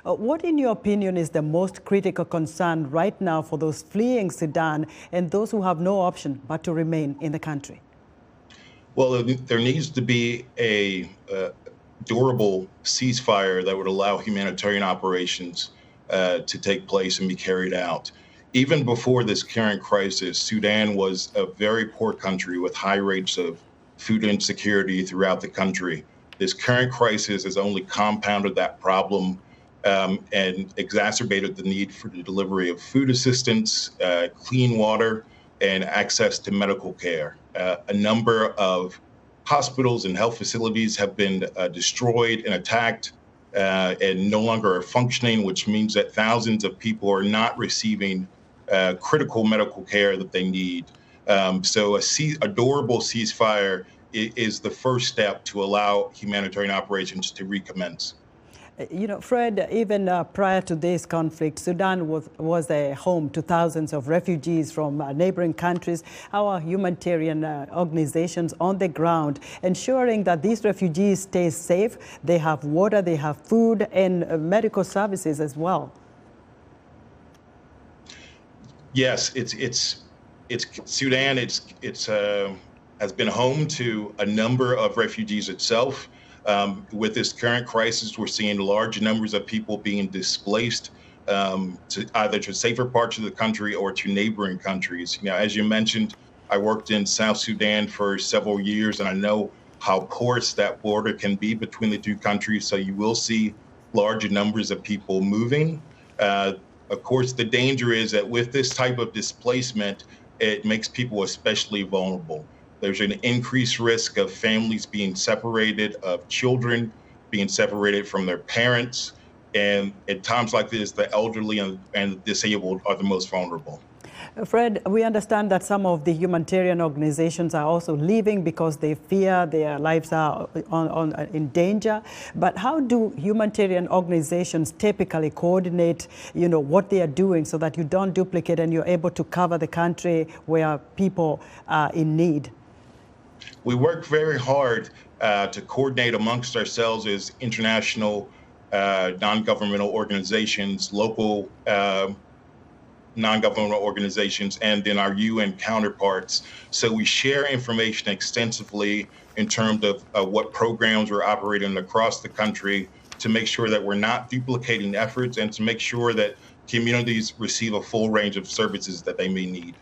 What, in your opinion, is the most critical concern right now for those fleeing Sudan and those who have no option but to remain in the country? Well, there needs to be a durable ceasefire that would allow humanitarian operations to take place and be carried out. Even before this current crisis, Sudan was a very poor country with high rates of food insecurity throughout the country. This current crisis has only compounded that problem and exacerbated the need for the delivery of food assistance, clean water, and access to medical care. A number of hospitals and health facilities have been destroyed and attacked and no longer are functioning, which means that thousands of people are not receiving critical medical care that they need. So a durable ceasefire is the first step to allow humanitarian operations to recommence. You know, Fred, even prior to this conflict, Sudan was a home to thousands of refugees from neighboring countries. Our humanitarian organizations on the ground ensuring that these refugees stay safe, they have water, they have food, and medical services as well. Yes, Sudan. Has been home to a number of refugees itself. With this current crisis, we're seeing large numbers of people being displaced to either to safer parts of the country or to neighboring countries. You know, as you mentioned, I worked in South Sudan for several years, and I know how porous that border can be between the two countries. So you will see large numbers of people moving. Of course, the danger is that with this type of displacement, it makes people especially vulnerable. There's an increased risk of families being separated, of children being separated from their parents. And at times like this, the elderly and the disabled are the most vulnerable. Fred, we understand that some of the humanitarian organizations are also leaving because they fear their lives are in danger. But how do humanitarian organizations typically coordinate, you know, what they are doing so that you don't duplicate and you're able to cover the country where people are in need? We work very hard to coordinate amongst ourselves as international non-governmental organizations, local non-governmental organizations, and then our UN counterparts. So we share information extensively in terms of what programs we're operating across the country to make sure that we're not duplicating efforts and to make sure that communities receive a full range of services that they may need.